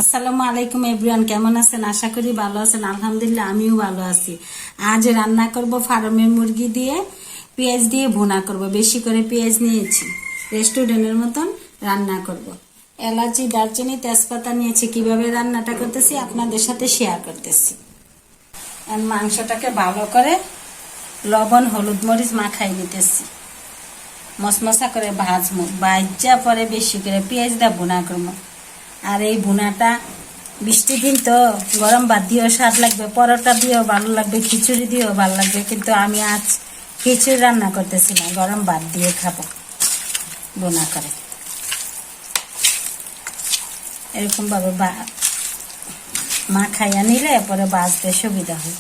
আসসালামু আলাইকুম এভরিওয়ান, কেমন আছেন? আশা করি ভালো আছেন। আলহামদুলিল্লাহ আমিও ভালো আছি। আজ রান্না করব ফার্মের মুরগি দিয়ে পেঁয়াজ দিয়ে ভুনা করব। বেশি করে পেঁয়াজ নিয়েছি, রেস্টুরেন্টের মতন রান্না করব। এলাচি, দারচিনি, তেজপাতা নিয়েছি। কিভাবে রান্নাটা করতেছি আপনাদের সাথে শেয়ার করতেছি। মাংসটাকে ভালো করে লবণ, হলুদ, মরিচ মাখাই নিতেছি। মশমশা করে ভাজবো, ভাজা পরে বেশি করে পেঁয়াজ দিয়ে ভুনা করবো। আর এই ভুনাটা বৃষ্টির দিন তো গরম ভাত দিয়েও স্বাদ লাগবে, পরোটা দিয়েও ভালো লাগবে, খিচুড়ি দিয়েও ভালো লাগবে। কিন্তু আমি আজ খিচুড়ি রান্না করতেছি না, গরম ভাত দিয়ে খাবো ভুনা করে। এরকম ভাবে মাখাইয়া নিলে পরে ভাজতে সুবিধা হয়।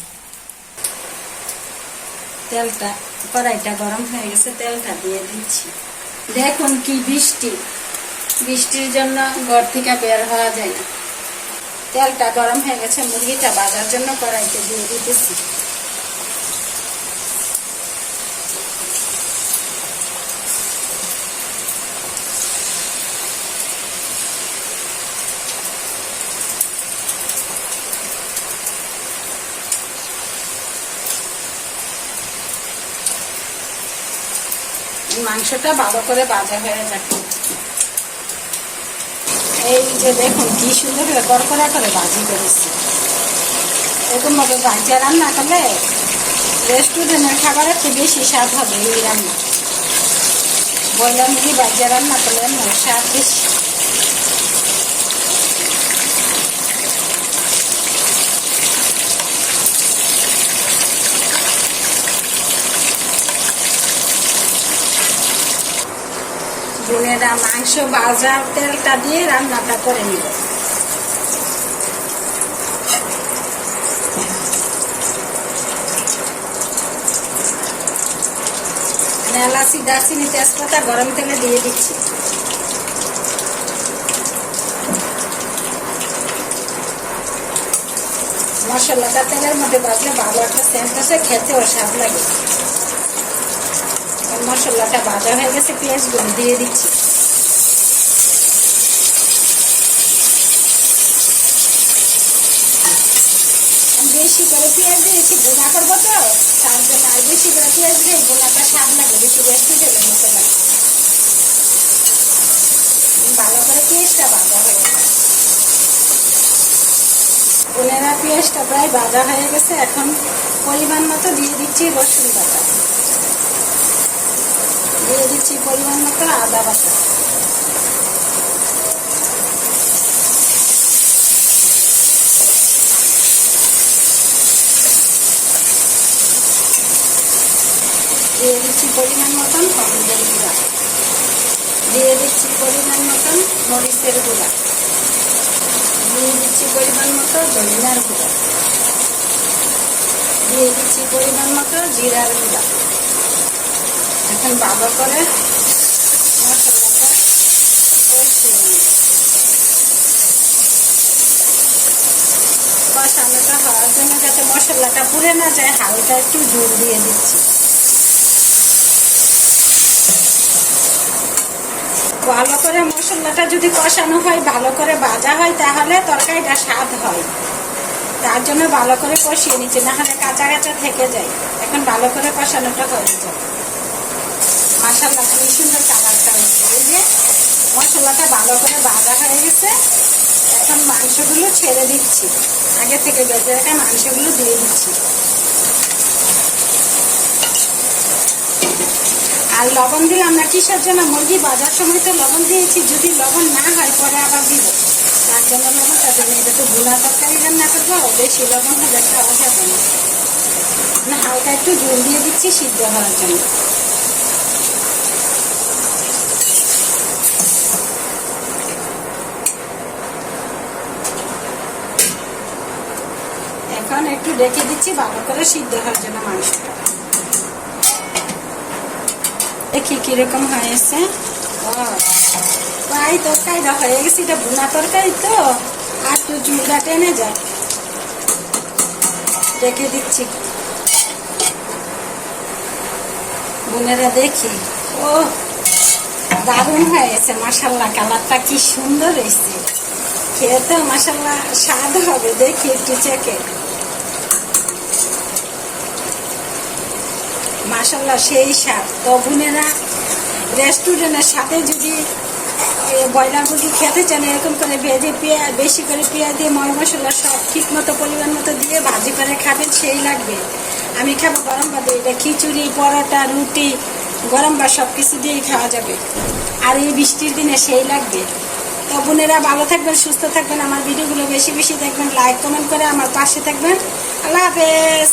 তেলটা, কড়াইটা গরম হয়ে গেছে, তেলটা দিয়ে দিচ্ছি। দেখুন কি বৃষ্টি, বৃষ্টির জন্য ঘর থেকে বের হওয়া যায় না। তেলটা গরম হয়ে গেছে, মুরগিটা ভাজার জন্য কড়াইতে দিয়ে দিতেছি। মাংসটা ভালো করে ভাজা হয়ে যাবে। এই যে দেখুন কি সুন্দর কড়কড়া করে ভাজি করেছি। এরকম ভাবে ভাজা রান্না করলে রেস্টুরেন্টের খাবারের চেয়ে বেশি স্বাদ হবে। এই রান্না ব্রয়লার মুরগি ভাজা রান্না করলে স্বাদ বেশি। বোনেরা মাংস ভাজা তেলটা দিয়ে রান্নাটা করে নিব। এলাচি, দারচিনি, তেজপাতা গরম তেলে দিয়ে দিচ্ছি। মশলাটা তেলের মধ্যে ভাজলে ভালো একটা সেন্ট আছে, খেতেও স্বাদ লাগে। মশলাটা ভাজা হয়ে গেছে, পেঁয়াজগুলো দিয়ে দিচ্ছি। বেশি করে পেঁয়াজ দিয়েছি, ভুনা করবো তো তার জন্য আর বেশি করে পেঁয়াজ দিয়ে ভুনাটা স্বাদ লাগে, বেশি রেস্টুরেন্টের মতো লাগে। ভালো করে পেঁয়াজটা ভাজা হয়ে গেছে। বোনেরা পেঁয়াজটা প্রায় ভাজা হয়ে গেছে, এখন পরিমাণ মতো দিয়ে দিচ্ছি রসুন বাটা, দিয়ে দিচ্ছি পরিমাণ মতো আদা বাটা, দিয়ে দিচ্ছি পরিমাণ মতন হলুদের গুঁড়া, দিয়ে দিচ্ছি পরিমাণ মতন মরিচের গুঁড়া, দিয়ে দিচ্ছি পরিমাণ মতো ধনিয়ার গুঁড়া, দিয়ে দিচ্ছি পরিমাণ মতো জিরার গুঁড়া। এখন ভালো করে মশলাটা কষিয়ে নিই। কষানোটা হওয়ার জন্য যাতে মশলাটা পুড়ে না যায়, হালকা একটু জল দিয়ে দিচ্ছি। ভালো করে মশলাটা যদি কষানো হয়, ভালো করে ভাজা হয়, তাহলে তরকারিটা স্বাদ হয়। তার জন্য ভালো করে কষিয়ে নিচ্ছি, না হলে কাঁচা কাঁচা থেকে যায়। এখন ভালো করে কষানোটা হয়ে যায়। মাশাআল্লাহ কি সুন্দর কালারটা হচ্ছে। এই যে মশলাটা ভালো করে ভাজা হয়ে গেছে, এখন মাংসগুলো ছেড়ে দিচ্ছি। আগে থেকে বেজে রাখা মাংসগুলো দিয়ে দিচ্ছি। আর লবণ দিলাম না কিসের জন্য, মুরগি ভাজার সময় তো লবণ দিয়েছি, যদি লবণ না হয় পরে আবার দিব, তার জন্য লবণটা দিন। এটা তো ভুনা তরকারি রান্না করবো, বেশি লবণ হলে খাওয়া যাবে না। হালকা একটু জল দিয়ে দিচ্ছি সিদ্ধ হওয়ার জন্য। এখন একটু ঢেকে দিচ্ছি ভালো করে সিদ্ধ হওয়ার জন্য মাংসটা। দেখি কিরকম হয়েছে। প্রায় তরকারিটা হয়ে গেছে, এটা ভুনা তরকারি তো আর একটু ঝুলটা টেনে যায়। রেখে দিচ্ছি। বোনেরা দেখি, ও দারুণ হয়েছে মাশাআল্লাহ, কালারটা কি সুন্দর হয়েছে। খেতে মাশাআল্লাহ স্বাদ হবে, দেখি একটু চেকে। মাশাআল্লাহ সেই স্বাদ। তো বোনেরা রেস্টুরেন্টের সাথে যদি ব্রয়লার মুরগি খেতে চান এরকম করে ভেজে বেশি করে পেঁয়াজ দিয়ে ময় মশলা সব ঠিক মতো পরিমাণ মতো দিয়ে ভাজি করে খাবেন, সেই লাগবে। আমি খাবো গরম ভাতে, এটা খিচুড়ি, পরোটা, রুটি, গরম ভাত সব কিছু দিয়েই খাওয়া যাবে। আর এই বৃষ্টির দিনে সেই লাগবে। তো বোনেরা ভালো থাকবেন, সুস্থ থাকবেন, আমার ভিডিওগুলো বেশি বেশি দেখবেন, লাইক কমেন্ট করে আমার পাশে থাকবেন। আল্লাহ হাফেজ।